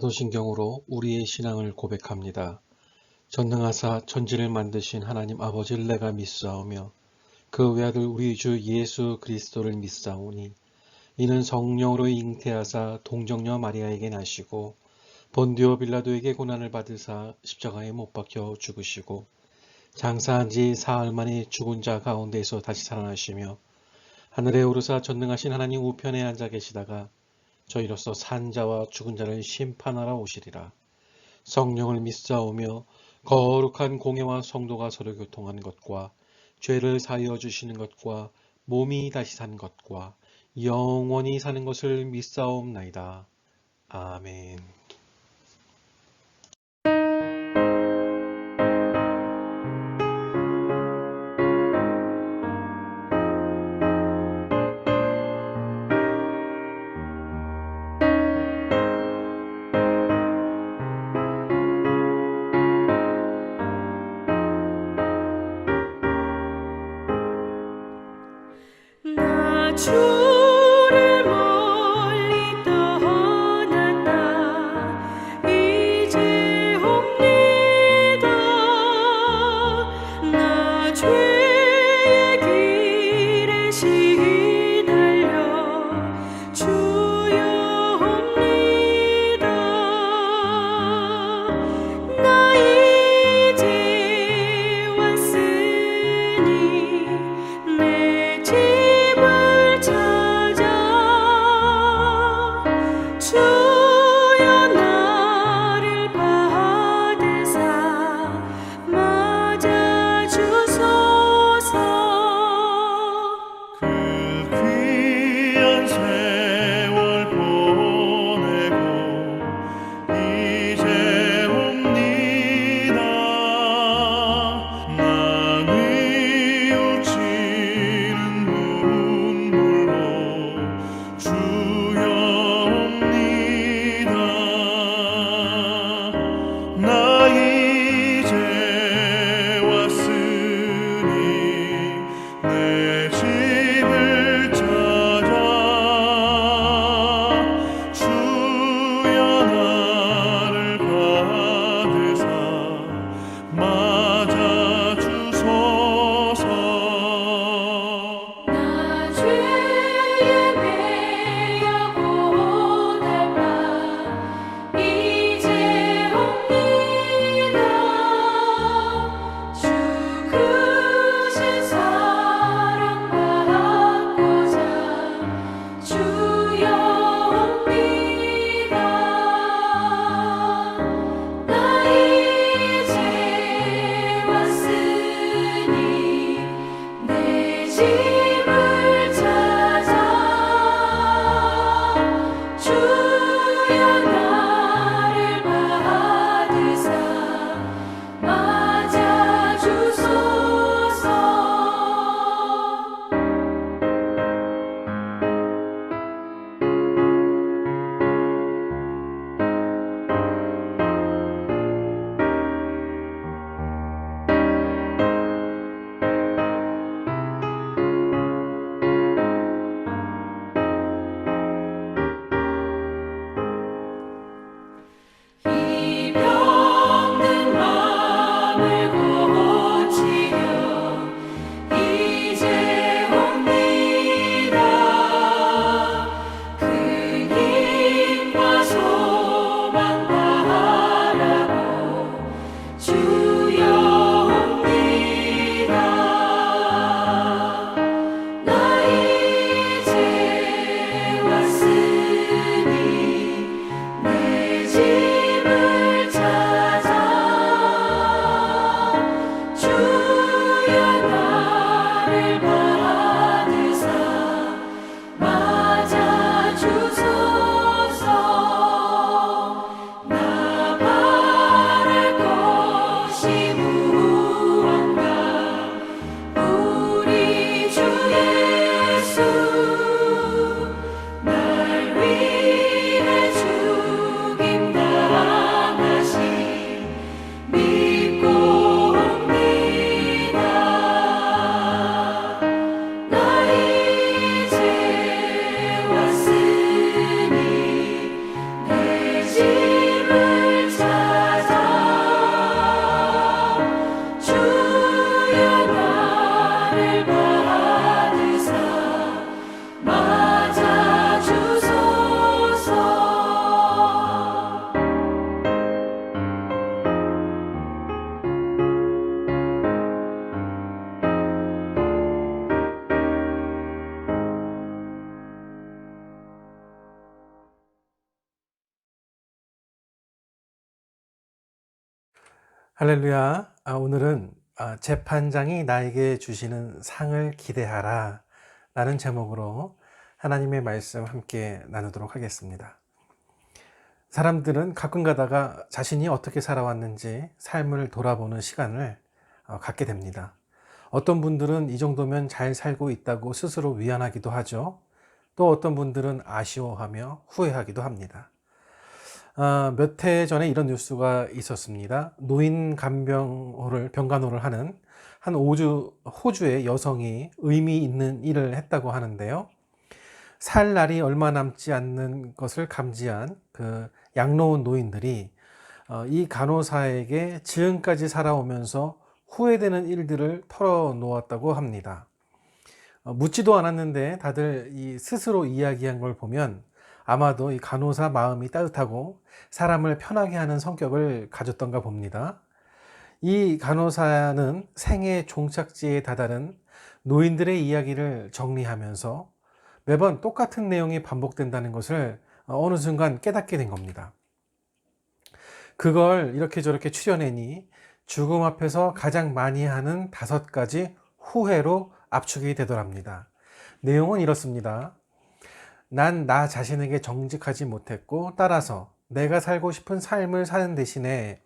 사도신경으로 우리의 신앙을 고백합니다. 전능하사 천지를 만드신 하나님 아버지를 내가 믿사오며 그 외아들 우리 주 예수 그리스도를 믿사오니 이는 성령으로 잉태하사 동정녀 마리아에게 나시고 본디오 빌라도에게 고난을 받으사 십자가에 못 박혀 죽으시고 장사한 지 사흘 만에 죽은 자 가운데에서 다시 살아나시며 하늘에 오르사 전능하신 하나님 우편에 앉아 계시다가 저희로서 산 자와 죽은 자를 심판하러 오시리라. 성령을 믿사오며 거룩한 공예와 성도가 서로 교통하는 것과 죄를 사하여 주시는 것과 몸이 다시 산 것과 영원히 사는 것을 믿사옵나이다. 아멘. 나 주를 멀리 떠났다 이제 옵니다. 나 죄의 길에 시달려 주여 옵니다. 나 이제 왔으니 내 집을 찾아 할렐루야. 오늘은 재판장이 나에게 주시는 상을 기대하라 라는 제목으로 하나님의 말씀 함께 나누도록 하겠습니다. 사람들은 가끔 가다가 자신이 어떻게 살아왔는지 삶을 돌아보는 시간을 갖게 됩니다. 어떤 분들은 이 정도면 잘 살고 있다고 스스로 위안하기도 하죠. 또 어떤 분들은 아쉬워하며 후회하기도 합니다. 몇 해 전에 이런 뉴스가 있었습니다. 노인 병간호를 하는 한 호주의 여성이 의미 있는 일을 했다고 하는데요. 살 날이 얼마 남지 않는 것을 감지한 그 양로원 노인들이 이 간호사에게 지금까지 살아오면서 후회되는 일들을 털어놓았다고 합니다. 묻지도 않았는데 다들 스스로 이야기한 걸 보면 아마도 이 간호사 마음이 따뜻하고 사람을 편하게 하는 성격을 가졌던가 봅니다. 이 간호사는 생애 종착지에 다다른 노인들의 이야기를 정리하면서 매번 똑같은 내용이 반복된다는 것을 어느 순간 깨닫게 된 겁니다. 그걸 이렇게 저렇게 추려내니 죽음 앞에서 가장 많이 하는 5가지 후회로 압축이 되더랍니다. 내용은 이렇습니다. 난 나 자신에게 정직하지 못했고 따라서 내가 살고 싶은 삶을 사는 대신에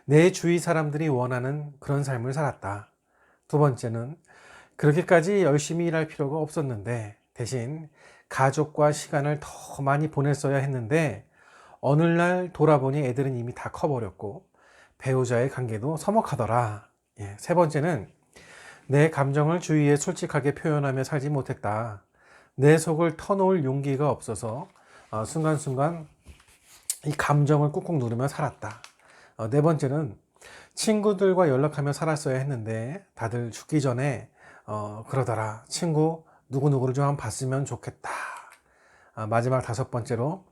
내 주위 사람들이 원하는 그런 삶을 살았다. 두 번째는 그렇게까지 열심히 일할 필요가 없었는데 대신 가족과 시간을 더 많이 보냈어야 했는데 어느 날 돌아보니 애들은 이미 다 커버렸고 배우자의 관계도 서먹하더라. 세 번째는 내 감정을 주위에 솔직하게 표현하며 살지 못했다. 내 속을 터놓을 용기가 없어서 순간순간 이 감정을 꾹꾹 누르며 살았다. 네 번째는 친구들과 연락하며 살았어야 했는데 다들 죽기 전에 그러더라. 친구 누구누구를 좀 한번 봤으면 좋겠다. 마지막 5번째로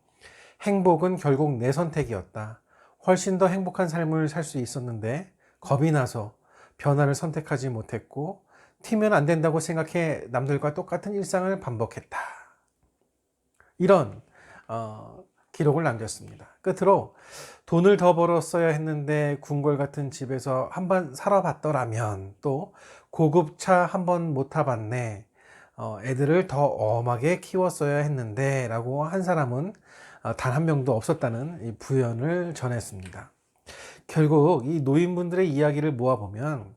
행복은 결국 내 선택이었다. 훨씬 더 행복한 삶을 살 수 있었는데 겁이 나서 변화를 선택하지 못했고 튀면 안 된다고 생각해 남들과 똑같은 일상을 반복했다. 이런 기록을 남겼습니다. 끝으로 돈을 더 벌었어야 했는데 궁궐 같은 집에서 한번 살아봤더라면, 또 고급 차 한번 못 타봤네, 애들을 더 엄하게 키웠어야 했는데 라고 한 사람은 단 한 명도 없었다는 이 부연을 전했습니다. 결국 이 노인분들의 이야기를 모아보면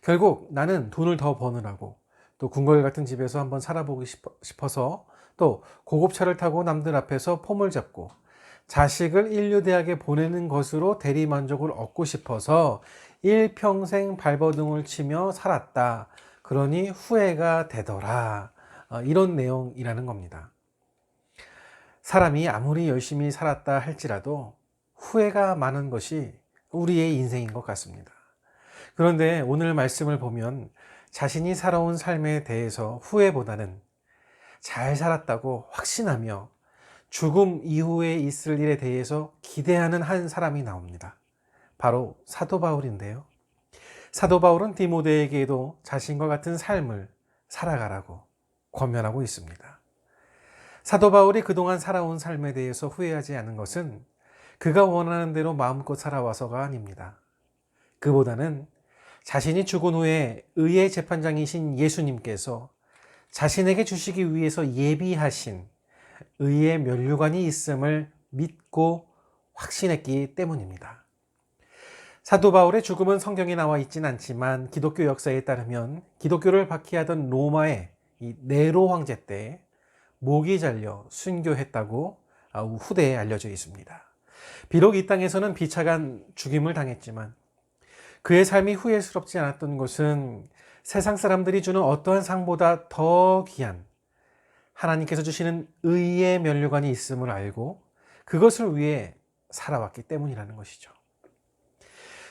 결국 나는 돈을 더 버느라고, 또 궁궐 같은 집에서 한번 살아보고 싶어서, 또 고급차를 타고 남들 앞에서 폼을 잡고 자식을 인류대학에 보내는 것으로 대리만족을 얻고 싶어서 일평생 발버둥을 치며 살았다. 그러니 후회가 되더라. 이런 내용이라는 겁니다. 사람이 아무리 열심히 살았다 할지라도 후회가 많은 것이 우리의 인생인 것 같습니다. 그런데 오늘 말씀을 보면 자신이 살아온 삶에 대해서 후회보다는 잘 살았다고 확신하며 죽음 이후에 있을 일에 대해서 기대하는 한 사람이 나옵니다. 바로 사도 바울인데요. 사도 바울은 디모데에게도 자신과 같은 삶을 살아가라고 권면하고 있습니다. 사도 바울이 그동안 살아온 삶에 대해서 후회하지 않은 것은 그가 원하는 대로 마음껏 살아와서가 아닙니다. 그보다는 자신이 죽은 후에 의의 재판장이신 예수님께서 자신에게 주시기 위해서 예비하신 의의 면류관이 있음을 믿고 확신했기 때문입니다. 사도 바울의 죽음은 성경에 나와 있진 않지만 기독교 역사에 따르면 기독교를 박해하던 로마의 이 네로 황제 때 목이 잘려 순교했다고 후대에 알려져 있습니다. 비록 이 땅에서는 비참한 죽임을 당했지만 그의 삶이 후회스럽지 않았던 것은 세상 사람들이 주는 어떠한 상보다 더 귀한 하나님께서 주시는 의의 면류관이 있음을 알고 그것을 위해 살아왔기 때문이라는 것이죠.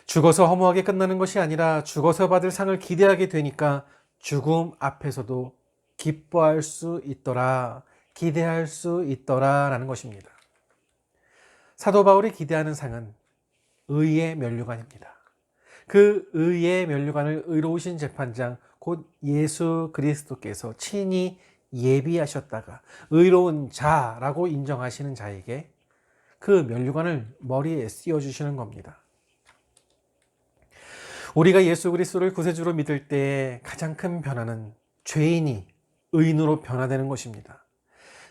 죽어서 허무하게 끝나는 것이 아니라 죽어서 받을 상을 기대하게 되니까 죽음 앞에서도 기뻐할 수 있더라, 기대할 수 있더라 라는 것입니다. 사도 바울이 기대하는 상은 의의 면류관입니다. 그 의의 면류관을 의로우신 재판장 곧 예수 그리스도께서 친히 예비하셨다가 의로운 자라고 인정하시는 자에게 그 면류관을 머리에 씌워주시는 겁니다. 우리가 예수 그리스도를 구세주로 믿을 때 가장 큰 변화는 죄인이 의인으로 변화되는 것입니다.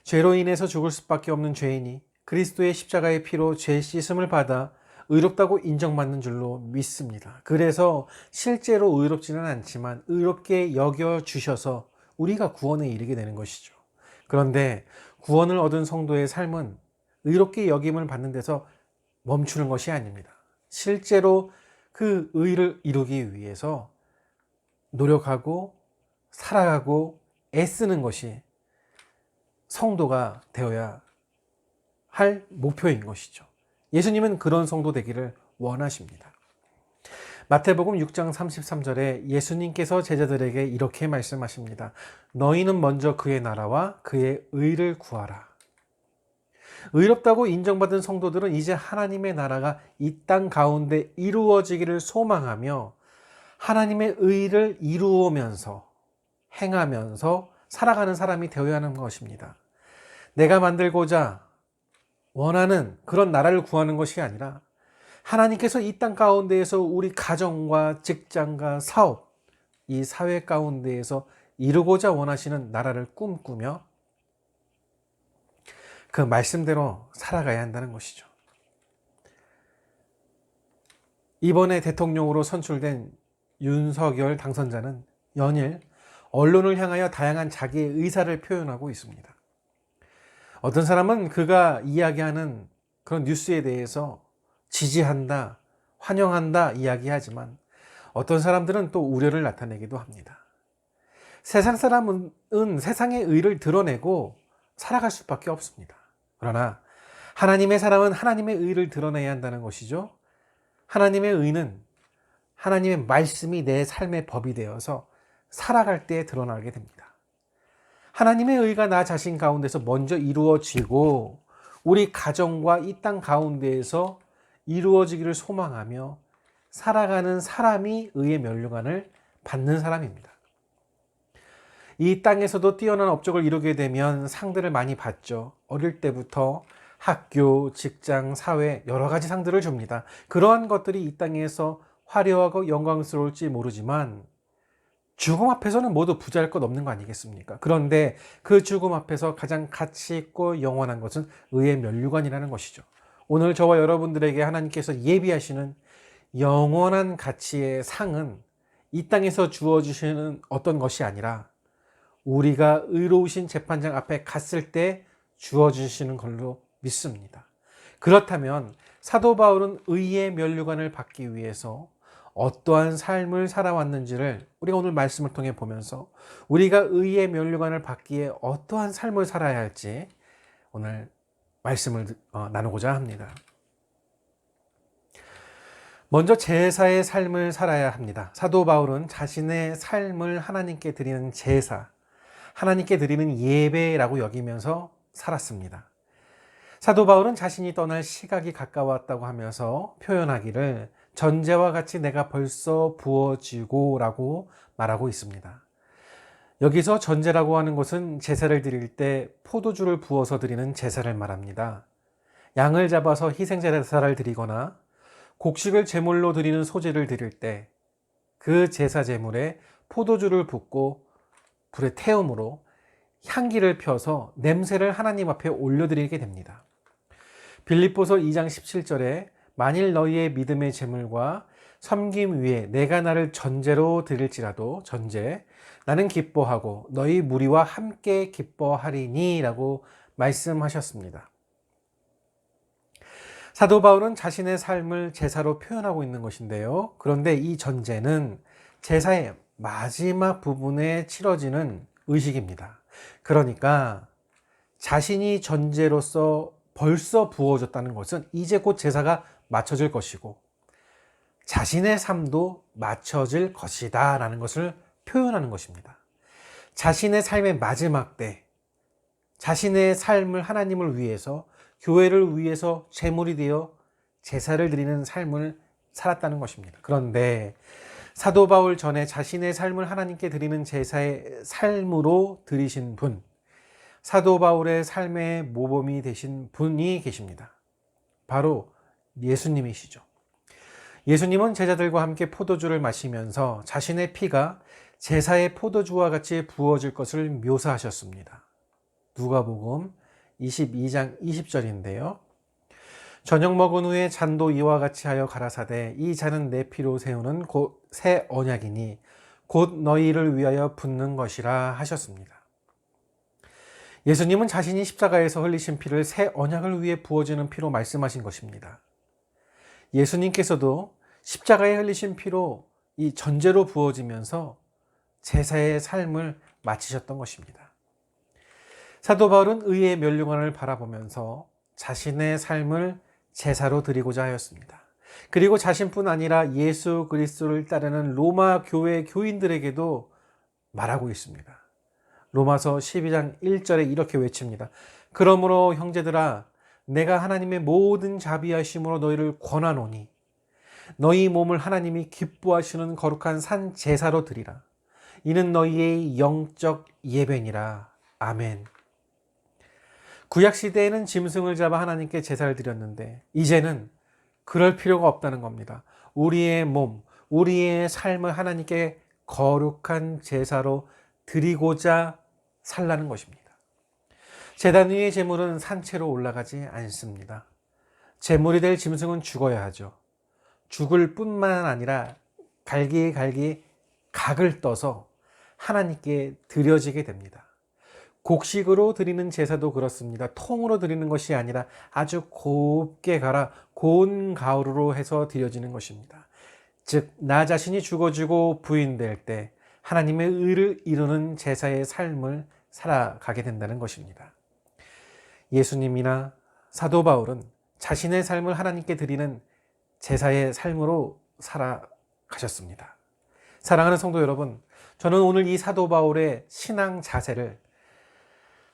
죄로 인해서 죽을 수밖에 없는 죄인이 그리스도의 십자가의 피로 죄 씻음을 받아 의롭다고 인정받는 줄로 믿습니다. 그래서 실제로 의롭지는 않지만 의롭게 여겨주셔서 우리가 구원에 이르게 되는 것이죠. 그런데 구원을 얻은 성도의 삶은 의롭게 여김을 받는 데서 멈추는 것이 아닙니다. 실제로 그 의를 이루기 위해서 노력하고 살아가고 애쓰는 것이 성도가 되어야 할 목표인 것이죠. 예수님은 그런 성도 되기를 원하십니다. 마태복음 6장 33절에 예수님께서 제자들에게 이렇게 말씀하십니다. 너희는 먼저 그의 나라와 그의 의를 구하라. 의롭다고 인정받은 성도들은 이제 하나님의 나라가 이 땅 가운데 이루어지기를 소망하며 하나님의 의를 이루면서 행하면서 살아가는 사람이 되어야 하는 것입니다. 내가 만들고자 원하는 그런 나라를 구하는 것이 아니라 하나님께서 이 땅 가운데에서 우리 가정과 직장과 사업, 이 사회 가운데에서 이루고자 원하시는 나라를 꿈꾸며 그 말씀대로 살아가야 한다는 것이죠. 이번에 대통령으로 선출된 윤석열 당선자는 연일 언론을 향하여 다양한 자기의 의사를 표현하고 있습니다. 어떤 사람은 그가 이야기하는 그런 뉴스에 대해서 지지한다, 환영한다 이야기하지만 어떤 사람들은 또 우려를 나타내기도 합니다. 세상 사람은 세상의 의를 드러내고 살아갈 수밖에 없습니다. 그러나 하나님의 사람은 하나님의 의를 드러내야 한다는 것이죠. 하나님의 의는 하나님의 말씀이 내 삶의 법이 되어서 살아갈 때 드러나게 됩니다. 하나님의 의가 나 자신 가운데서 먼저 이루어지고 우리 가정과 이 땅 가운데에서 이루어지기를 소망하며 살아가는 사람이 의의 면류관을 받는 사람입니다. 이 땅에서도 뛰어난 업적을 이루게 되면 상들을 많이 받죠. 어릴 때부터 학교, 직장, 사회 여러 가지 상들을 줍니다. 그러한 것들이 이 땅에서 화려하고 영광스러울지 모르지만 죽음 앞에서는 모두 부자일 것 없는 거 아니겠습니까? 그런데 그 죽음 앞에서 가장 가치 있고 영원한 것은 의의 면류관이라는 것이죠. 오늘 저와 여러분들에게 하나님께서 예비하시는 영원한 가치의 상은 이 땅에서 주어주시는 어떤 것이 아니라 우리가 의로우신 재판장 앞에 갔을 때 주어주시는 걸로 믿습니다. 그렇다면 사도 바울은 의의 면류관을 받기 위해서 어떠한 삶을 살아왔는지를 우리가 오늘 말씀을 통해 보면서 우리가 의의 면류관을 받기에 어떠한 삶을 살아야 할지 오늘 말씀을 나누고자 합니다. 먼저 제사의 삶을 살아야 합니다. 사도 바울은 자신의 삶을 하나님께 드리는 제사, 하나님께 드리는 예배라고 여기면서 살았습니다. 사도 바울은 자신이 떠날 시각이 가까웠다고 하면서 표현하기를 전제와 같이 내가 벌써 부어지고 라고 말하고 있습니다. 여기서 전제라고 하는 것은 제사를 드릴 때 포도주를 부어서 드리는 제사를 말합니다. 양을 잡아서 희생제사를 드리거나 곡식을 제물로 드리는 소제를 드릴 때 그 제사 제물에 포도주를 붓고 불에 태움으로 향기를 펴서 냄새를 하나님 앞에 올려드리게 됩니다. 빌립보서 2장 17절에 만일 너희의 믿음의 제물과 섬김 위에 내가 나를 전제로 드릴지라도 전제 나는 기뻐하고 너희 무리와 함께 기뻐하리니 라고 말씀하셨습니다. 사도 바울은 자신의 삶을 제사로 표현하고 있는 것인데요. 그런데 이 전제는 제사의 마지막 부분에 치러지는 의식입니다. 그러니까 자신이 전제로서 벌써 부어졌다는 것은 이제 곧 제사가 맞춰질 것이고 자신의 삶도 맞춰질 것이다 라는 것을 표현하는 것입니다. 자신의 삶의 마지막 때 자신의 삶을 하나님을 위해서 교회를 위해서 제물이 되어 제사를 드리는 삶을 살았다는 것입니다. 그런데 사도 바울 전에 자신의 삶을 하나님께 드리는 제사의 삶으로 드리신 분, 사도 바울의 삶의 모범이 되신 분이 계십니다. 바로 예수님이시죠. 예수님은 제자들과 함께 포도주를 마시면서 자신의 피가 제사의 포도주와 같이 부어질 것을 묘사하셨습니다. 누가복음 22장 20절인데요. 저녁 먹은 후에 잔도 이와 같이 하여 가라사대 이 잔은 내 피로 세우는 곧 새 언약이니 곧 너희를 위하여 붓는 것이라 하셨습니다. 예수님은 자신이 십자가에서 흘리신 피를 새 언약을 위해 부어지는 피로 말씀하신 것입니다. 예수님께서도 십자가에 흘리신 피로 이 전제로 부어지면서 제사의 삶을 마치셨던 것입니다. 사도 바울은 의의 멸류관을 바라보면서 자신의 삶을 제사로 드리고자 하였습니다. 그리고 자신뿐 아니라 예수 그리스도를 따르는 로마 교회 교인들에게도 말하고 있습니다. 로마서 12장 1절에 이렇게 외칩니다. 그러므로 형제들아 내가 하나님의 모든 자비하심으로 너희를 권하노니 너희 몸을 하나님이 기뻐하시는 거룩한 산 제사로 드리라. 이는 너희의 영적 예배니라. 아멘. 구약시대에는 짐승을 잡아 하나님께 제사를 드렸는데 이제는 그럴 필요가 없다는 겁니다. 우리의 몸, 우리의 삶을 하나님께 거룩한 제사로 드리고자 살라는 것입니다. 제단 위의 제물은 산채로 올라가지 않습니다. 제물이 될 짐승은 죽어야 하죠. 죽을 뿐만 아니라 갈기갈기 각을 떠서 하나님께 드려지게 됩니다. 곡식으로 드리는 제사도 그렇습니다. 통으로 드리는 것이 아니라 아주 곱게 갈아 고운 가루로 해서 드려지는 것입니다. 즉, 나 자신이 죽어지고 부인될 때 하나님의 의를 이루는 제사의 삶을 살아가게 된다는 것입니다. 예수님이나 사도 바울은 자신의 삶을 하나님께 드리는 제사의 삶으로 살아가셨습니다. 사랑하는 성도 여러분, 저는 오늘 이 사도 바울의 신앙 자세를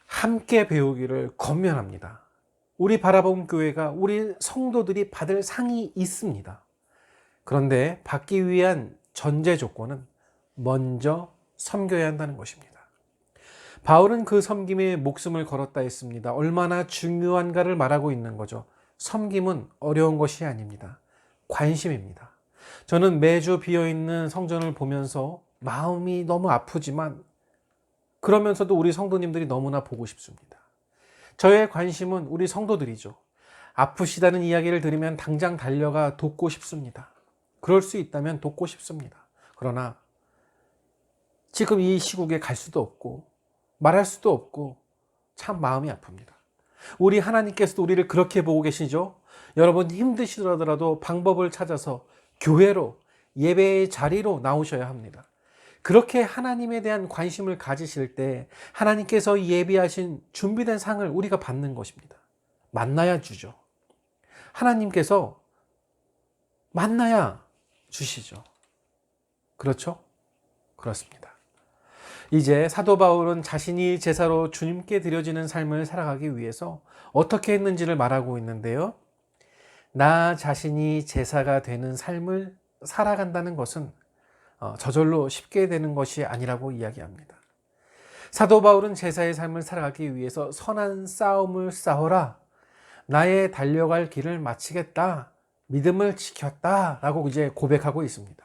함께 배우기를 권면합니다. 우리 바라본 교회가 우리 성도들이 받을 상이 있습니다. 그런데 받기 위한 전제 조건은 먼저 섬겨야 한다는 것입니다. 바울은 그 섬김에 목숨을 걸었다 했습니다. 얼마나 중요한가를 말하고 있는 거죠. 섬김은 어려운 것이 아닙니다. 관심입니다. 저는 매주 비어있는 성전을 보면서 마음이 너무 아프지만 그러면서도 우리 성도님들이 너무나 보고 싶습니다. 저의 관심은 우리 성도들이죠. 아프시다는 이야기를 들으면 당장 달려가 돕고 싶습니다. 그럴 수 있다면 돕고 싶습니다. 그러나 지금 이 시국에 갈 수도 없고 말할 수도 없고 참 마음이 아픕니다. 우리 하나님께서도 우리를 그렇게 보고 계시죠? 여러분 힘드시더라도 방법을 찾아서 교회로 예배의 자리로 나오셔야 합니다. 그렇게 하나님에 대한 관심을 가지실 때 하나님께서 예비하신 준비된 상을 우리가 받는 것입니다. 만나야 주죠. 하나님께서 만나야 주시죠. 그렇죠? 그렇습니다. 이제 사도 바울은 자신이 제사로 주님께 드려지는 삶을 살아가기 위해서 어떻게 했는지를 말하고 있는데요. 나 자신이 제사가 되는 삶을 살아간다는 것은 저절로 쉽게 되는 것이 아니라고 이야기합니다. 사도 바울은 제사의 삶을 살아가기 위해서 선한 싸움을 싸워라. 나의 달려갈 길을 마치겠다. 믿음을 지켰다. 라고 이제 고백하고 있습니다.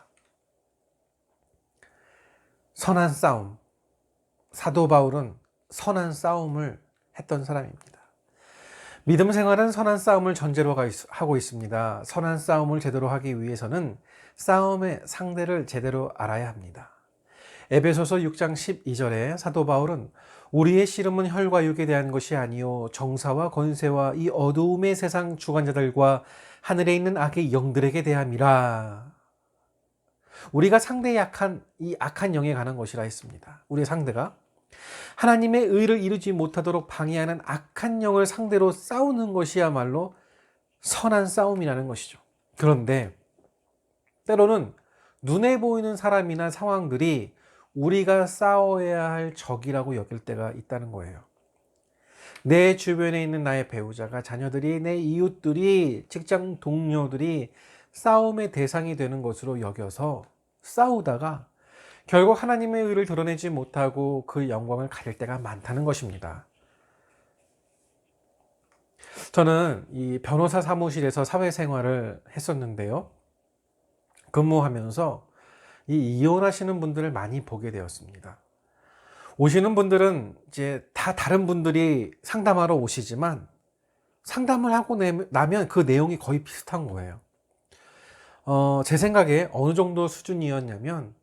선한 싸움. 사도 바울은 선한 싸움을 했던 사람입니다. 믿음 생활은 선한 싸움을 전제로 하고 있습니다. 선한 싸움을 제대로 하기 위해서는 싸움의 상대를 제대로 알아야 합니다. 에베소서 6장 12절에 사도 바울은 우리의 씨름은 혈과 육에 대한 것이 아니요 정사와 권세와 이 어두움의 세상 주관자들과 하늘에 있는 악의 영들에게 대함이라. 우리가 상대의 이 악한 영에 관한 것이라 했습니다. 우리의 상대가 하나님의 의를 이루지 못하도록 방해하는 악한 영을 상대로 싸우는 것이야말로 선한 싸움이라는 것이죠. 그런데 때로는 눈에 보이는 사람이나 상황들이 우리가 싸워야 할 적이라고 여길 때가 있다는 거예요. 내 주변에 있는 나의 배우자가, 자녀들이, 내 이웃들이, 직장 동료들이 싸움의 대상이 되는 것으로 여겨서 싸우다가 결국 하나님의 의를 드러내지 못하고 그 영광을 가릴 때가 많다는 것입니다. 저는 이 변호사 사무실에서 사회생활을 했었는데요. 근무하면서 이 이혼하시는 분들을 많이 보게 되었습니다. 오시는 분들은 이제 다 다른 분들이 상담하러 오시지만 상담을 하고 나면 그 내용이 거의 비슷한 거예요. 제 생각에 어느 정도 수준이었냐면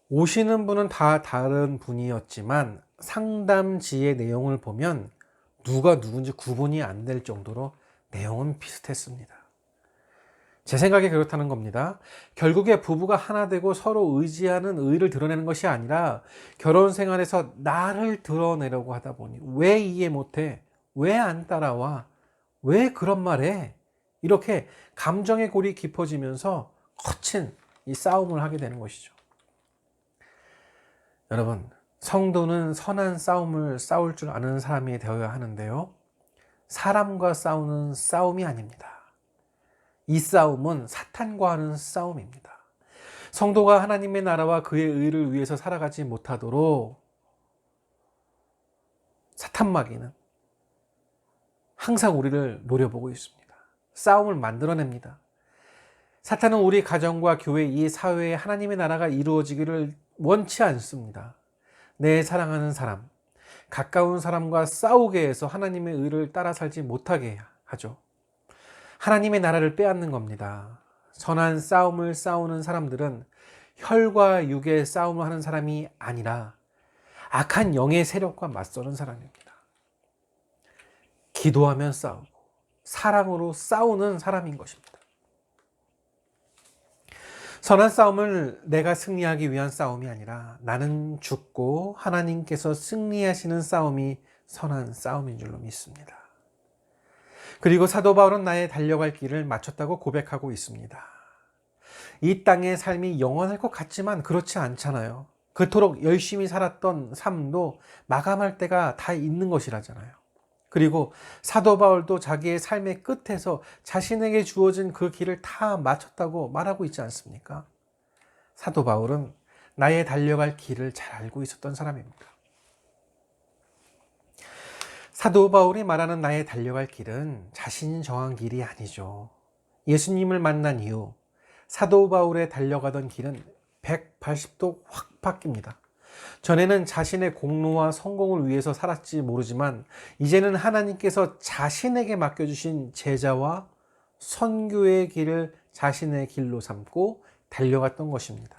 오시는 분은 다 다른 분이었지만 상담지의 내용을 보면 누가 누군지 구분이 안 될 정도로 내용은 비슷했습니다. 제 생각에 그렇다는 겁니다. 결국에 부부가 하나 되고 서로 의지하는 의를 드러내는 것이 아니라 결혼 생활에서 나를 드러내려고 하다 보니 왜 이해 못해? 왜 안 따라와? 왜 그런 말해? 이렇게 감정의 골이 깊어지면서 거친 이 싸움을 하게 되는 것이죠. 여러분, 성도는 선한 싸움을 싸울 줄 아는 사람이 되어야 하는데요. 사람과 싸우는 싸움이 아닙니다. 이 싸움은 사탄과 하는 싸움입니다. 성도가 하나님의 나라와 그의 의를 위해서 살아가지 못하도록 사탄마귀는 항상 우리를 노려보고 있습니다. 싸움을 만들어냅니다. 사탄은 우리 가정과 교회, 이 사회에 하나님의 나라가 이루어지기를 원치 않습니다. 내 사랑하는 사람, 가까운 사람과 싸우게 해서 하나님의 의를 따라 살지 못하게 하죠. 하나님의 나라를 빼앗는 겁니다. 선한 싸움을 싸우는 사람들은 혈과 육의 싸움을 하는 사람이 아니라 악한 영의 세력과 맞서는 사람입니다. 기도하면 싸우고 사랑으로 싸우는 사람인 것입니다. 선한 싸움을 내가 승리하기 위한 싸움이 아니라 나는 죽고 하나님께서 승리하시는 싸움이 선한 싸움인 줄로 믿습니다. 그리고 사도 바울은 나의 달려갈 길을 마쳤다고 고백하고 있습니다. 이 땅의 삶이 영원할 것 같지만 그렇지 않잖아요. 그토록 열심히 살았던 삶도 마감할 때가 다 있는 것이라잖아요. 그리고 사도 바울도 자기의 삶의 끝에서 자신에게 주어진 그 길을 다 마쳤다고 말하고 있지 않습니까? 사도 바울은 나의 달려갈 길을 잘 알고 있었던 사람입니다. 사도 바울이 말하는 나의 달려갈 길은 자신이 정한 길이 아니죠. 예수님을 만난 이후 사도 바울의 달려가던 길은 180도 확 바뀝니다. 전에는 자신의 공로와 성공을 위해서 살았지 모르지만 이제는 하나님께서 자신에게 맡겨주신 제자와 선교의 길을 자신의 길로 삼고 달려갔던 것입니다.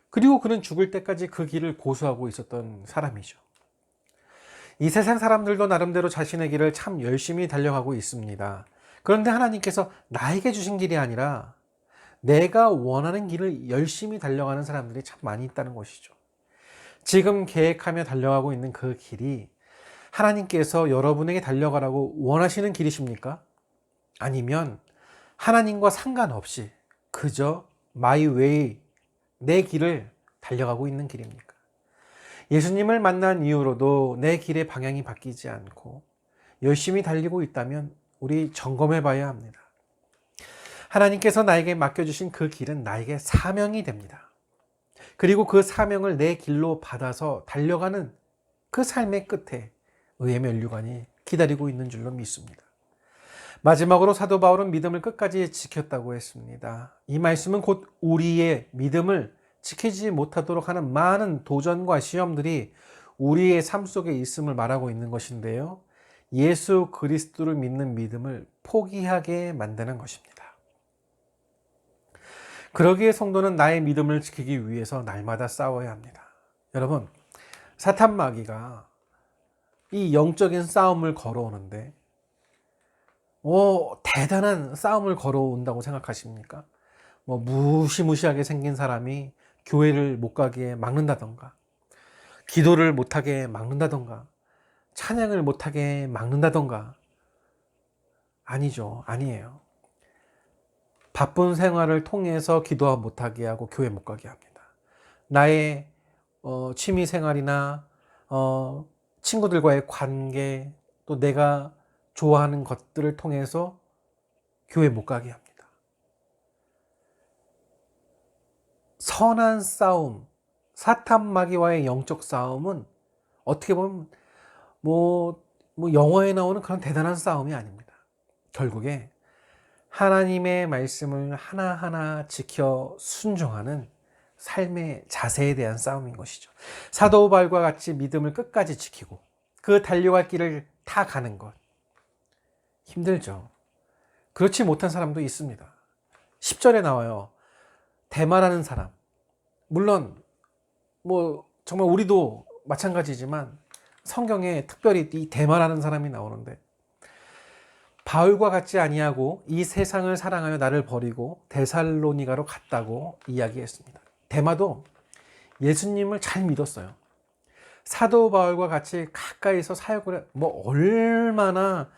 그리고 그는 죽을 때까지 그 길을 고수하고 있었던 사람이죠. 이 세상 사람들도 나름대로 자신의 길을 참 열심히 달려가고 있습니다. 그런데 하나님께서 나에게 주신 길이 아니라 내가 원하는 길을 열심히 달려가는 사람들이 참 많이 있다는 것이죠. 지금 계획하며 달려가고 있는 그 길이 하나님께서 여러분에게 달려가라고 원하시는 길이십니까? 아니면 하나님과 상관없이 그저 my way, 내 길을 달려가고 있는 길입니까? 예수님을 만난 이후로도 내 길의 방향이 바뀌지 않고 열심히 달리고 있다면 우리 점검해 봐야 합니다. 하나님께서 나에게 맡겨주신 그 길은 나에게 사명이 됩니다. 그리고 그 사명을 내 길로 받아서 달려가는 그 삶의 끝에 의의 면류관이 기다리고 있는 줄로 믿습니다. 마지막으로 사도 바울은 믿음을 끝까지 지켰다고 했습니다. 이 말씀은 곧 우리의 믿음을 지키지 못하도록 하는 많은 도전과 시험들이 우리의 삶 속에 있음을 말하고 있는 것인데요. 예수 그리스도를 믿는 믿음을 포기하게 만드는 것입니다. 그러기에 성도는 나의 믿음을 지키기 위해서 날마다 싸워야 합니다. 여러분, 사탄 마귀가 이 영적인 싸움을 걸어오는데 대단한 싸움을 걸어온다고 생각하십니까? 무시무시하게 생긴 사람이 교회를 못 가게 막는다던가, 기도를 못하게 막는다던가, 찬양을 못하게 막는다던가. 아니죠. 아니에요. 바쁜 생활을 통해서 기도 못하게 하고 교회 못 가게 합니다. 나의 취미 생활이나 친구들과의 관계, 또 내가 좋아하는 것들을 통해서 교회 못 가게 합니다. 선한 싸움, 사탄 마귀와의 영적 싸움은 어떻게 보면 영화에 나오는 그런 대단한 싸움이 아닙니다. 결국에 하나님의 말씀을 하나하나 지켜 순종하는 삶의 자세에 대한 싸움인 것이죠. 사도 바울과 같이 믿음을 끝까지 지키고 그 달려갈 길을 다 가는 것. 힘들죠. 그렇지 못한 사람도 있습니다. 10절에 나와요. 대마라는 사람. 물론 정말 우리도 마찬가지지만 성경에 특별히 이 대마라는 사람이 나오는데, 바울과 같지 아니하고 이 세상을 사랑하여 나를 버리고 데살로니가로 갔다고 이야기했습니다. 대마도 예수님을 잘 믿었어요. 사도 바울과 같이 가까이서 사역을 얼마나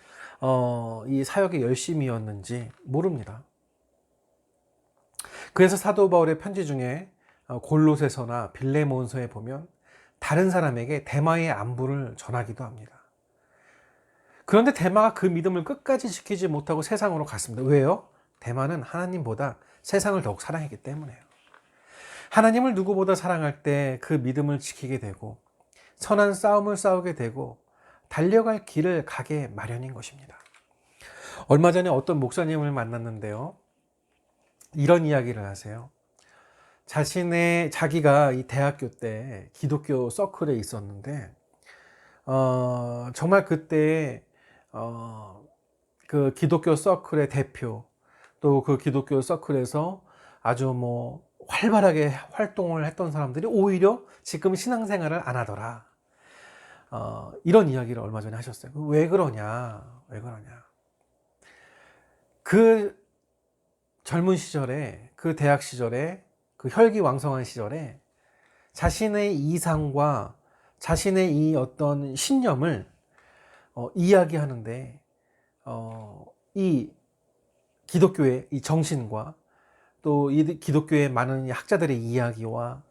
이 사역에 열심이었는지 모릅니다. 그래서 사도 바울의 편지 중에 골로새서나 빌레몬서에 보면 다른 사람에게 대마의 안부를 전하기도 합니다. 그런데 대마가 그 믿음을 끝까지 지키지 못하고 세상으로 갔습니다. 왜요? 대마는 하나님보다 세상을 더욱 사랑했기 때문에요. 하나님을 누구보다 사랑할 때 그 믿음을 지키게 되고 선한 싸움을 싸우게 되고 달려갈 길을 가게 마련인 것입니다. 얼마 전에 어떤 목사님을 만났는데요. 이런 이야기를 하세요. 자기가 이 대학교 때 기독교 서클에 있었는데 정말 그때 그 기독교 서클의 대표, 또 그 기독교 서클에서 아주 활발하게 활동을 했던 사람들이 오히려 지금 신앙생활을 안 하더라. 이런 이야기를 얼마 전에 하셨어요. 왜 그러냐? 그 젊은 시절에, 그 대학 시절에, 그 혈기왕성한 시절에 자신의 이상과 자신의 이 어떤 신념을 이야기하는데 이 기독교의 이 정신과 또 이 기독교의 많은 학자들의 이야기와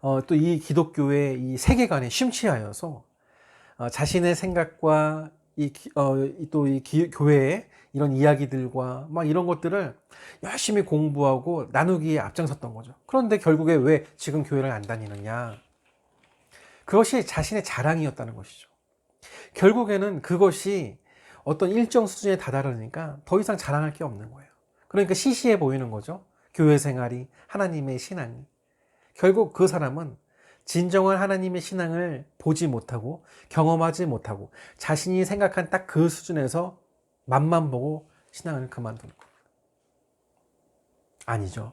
또 이 기독교의 이 세계관에 심취하여서 자신의 생각과 또 이 교회의 이런 이야기들과 이런 것들을 열심히 공부하고 나누기에 앞장섰던 거죠. 그런데 결국에 왜 지금 교회를 안 다니느냐? 그것이 자신의 자랑이었다는 것이죠. 결국에는 그것이 어떤 일정 수준에 다다르니까 더 이상 자랑할 게 없는 거예요. 그러니까 시시해 보이는 거죠. 교회 생활이, 하나님의 신앙이. 결국 그 사람은 진정한 하나님의 신앙을 보지 못하고 경험하지 못하고 자신이 생각한 딱 그 수준에서 맛만 보고 신앙을 그만두는 겁니다. 아니죠.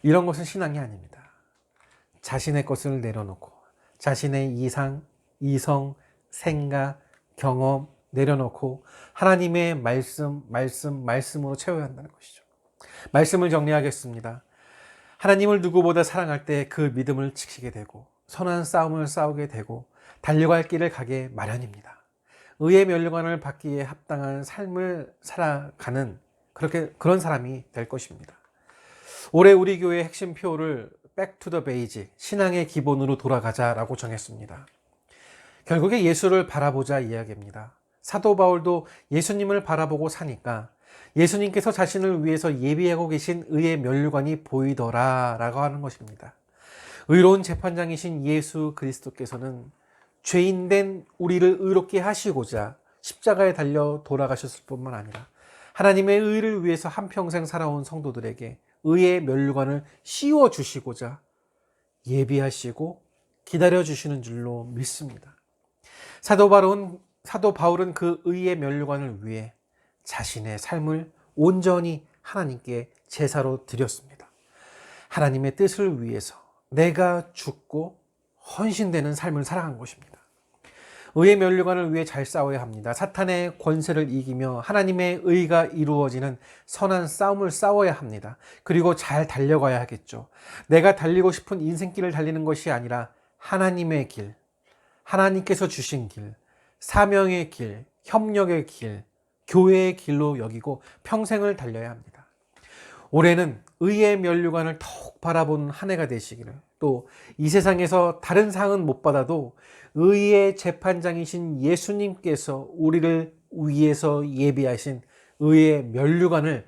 이런 것은 신앙이 아닙니다. 자신의 것을 내려놓고 자신의 이상, 이성, 생각, 경험 내려놓고 하나님의 말씀으로 채워야 한다는 것이죠. 말씀을 정리하겠습니다. 하나님을 누구보다 사랑할 때 그 믿음을 지키게 되고 선한 싸움을 싸우게 되고 달려갈 길을 가게 마련입니다. 의의 멸류관을 받기에 합당한 삶을 살아가는 그런 사람이 될 것입니다. 올해 우리 교회의 핵심 표를 Back to the Basic, 신앙의 기본으로 돌아가자라고 정했습니다. 결국에 예수를 바라보자 이야기입니다. 사도 바울도 예수님을 바라보고 사니까 예수님께서 자신을 위해서 예비하고 계신 의의 멸류관이 보이더라 라고 하는 것입니다. 의로운 재판장이신 예수 그리스도께서는 죄인된 우리를 의롭게 하시고자 십자가에 달려 돌아가셨을 뿐만 아니라 하나님의 의를 위해서 한평생 살아온 성도들에게 의의 멸류관을 씌워주시고자 예비하시고 기다려주시는 줄로 믿습니다. 사도 바울은 그 의의 멸류관을 위해 자신의 삶을 온전히 하나님께 제사로 드렸습니다. 하나님의 뜻을 위해서 내가 죽고 헌신되는 삶을 살아간 것입니다. 의의 멸류관을 위해 잘 싸워야 합니다. 사탄의 권세를 이기며 하나님의 의가 이루어지는 선한 싸움을 싸워야 합니다. 그리고 잘 달려가야 하겠죠. 내가 달리고 싶은 인생길을 달리는 것이 아니라 하나님의 길, 하나님께서 주신 길, 사명의 길, 협력의 길, 교회의 길로 여기고 평생을 달려야 합니다. 올해는 의의 멸류관을 더욱 바라보는 한 해가 되시기를, 또 이 세상에서 다른 상은 못 받아도 의의 재판장이신 예수님께서 우리를 위해서 예비하신 의의 멸류관을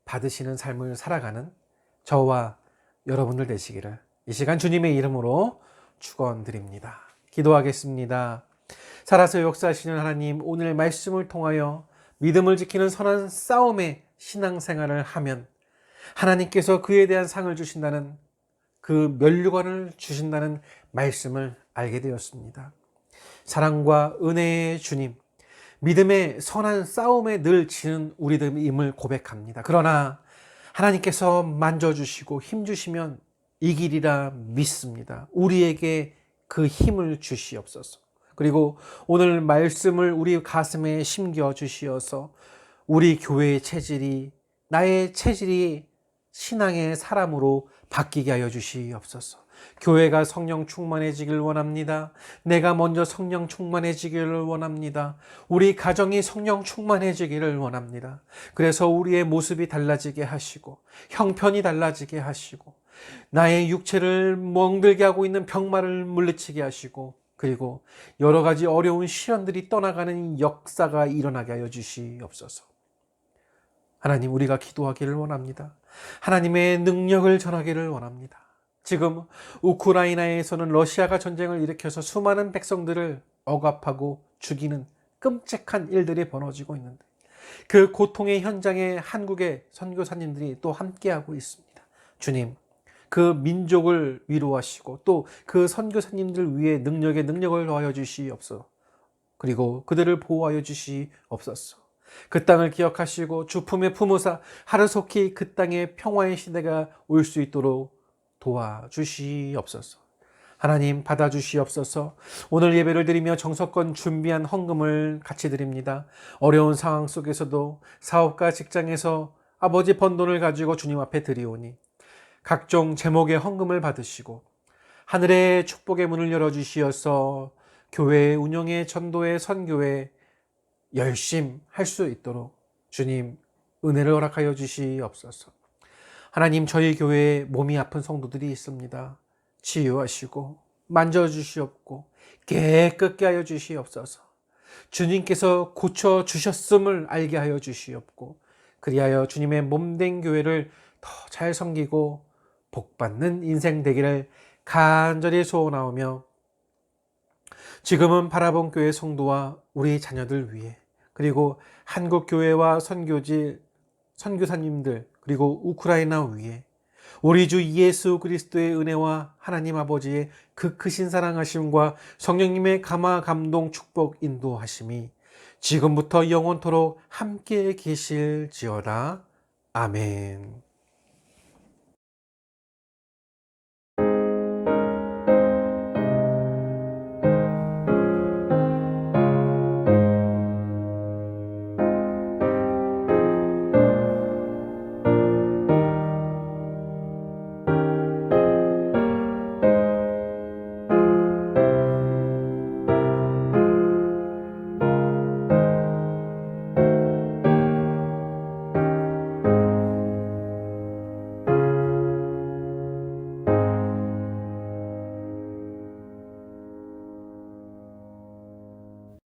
받으시는 삶을 살아가는 저와 여러분들 되시기를 이 시간 주님의 이름으로 축원드립니다. 기도하겠습니다. 살아서 역사하시는 하나님, 오늘 말씀을 통하여 믿음을 지키는 선한 싸움의 신앙생활을 하면 하나님께서 그에 대한 상을 주신다는, 그 면류관을 주신다는 말씀을 알게 되었습니다. 사랑과 은혜의 주님, 믿음의 선한 싸움에 늘 지는 우리들임을 고백합니다. 그러나 하나님께서 만져주시고 힘주시면 이기리라 믿습니다. 우리에게 그 힘을 주시옵소서. 그리고 오늘 말씀을 우리 가슴에 심겨 주시어서 우리 교회의 체질이, 나의 체질이 신앙의 사람으로 바뀌게 하여 주시옵소서. 교회가 성령 충만해지기를 원합니다. 내가 먼저 성령 충만해지기를 원합니다. 우리 가정이 성령 충만해지기를 원합니다. 그래서 우리의 모습이 달라지게 하시고 형편이 달라지게 하시고 나의 육체를 멍들게 하고 있는 병마를 물리치게 하시고 그리고 여러 가지 어려운 시련들이 떠나가는 역사가 일어나게 하여 주시옵소서. 하나님, 우리가 기도하기를 원합니다. 하나님의 능력을 전하기를 원합니다. 지금 우크라이나에서는 러시아가 전쟁을 일으켜서 수많은 백성들을 억압하고 죽이는 끔찍한 일들이 벌어지고 있는데 그 고통의 현장에 한국의 선교사님들이 또 함께하고 있습니다. 주님, 그 민족을 위로하시고 또 그 선교사님들 위해 능력을 더하여 주시옵소서. 그리고 그들을 보호하여 주시옵소서. 그 땅을 기억하시고 주품에 품으사 하루속히 그 땅에 평화의 시대가 올 수 있도록 도와주시옵소서. 하나님, 받아주시옵소서. 오늘 예배를 드리며 정성껏 준비한 헌금을 같이 드립니다. 어려운 상황 속에서도 사업가 직장에서 아버지 번 돈을 가지고 주님 앞에 드리오니 각종 제목의 헌금을 받으시고 하늘의 축복의 문을 열어주시어서 교회 운영에, 전도에, 선교에 열심히 할 수 있도록 주님 은혜를 허락하여 주시옵소서. 하나님, 저희 교회에 몸이 아픈 성도들이 있습니다. 치유하시고 만져주시옵고 깨끗게 하여 주시옵소서. 주님께서 고쳐주셨음을 알게 하여 주시옵고 그리하여 주님의 몸된 교회를 더 잘 섬기고 복받는 인생 되기를 간절히 소원하오며 지금은 바라본 교회 성도와 우리 자녀들 위해 그리고 한국 교회와 선교사님들 그리고 우크라이나 위에 우리 주 예수 그리스도의 은혜와 하나님 아버지의 그 크신 사랑하심과 성령님의 감화 감동 축복 인도하심이 지금부터 영원토록 함께 계실지어다. 아멘.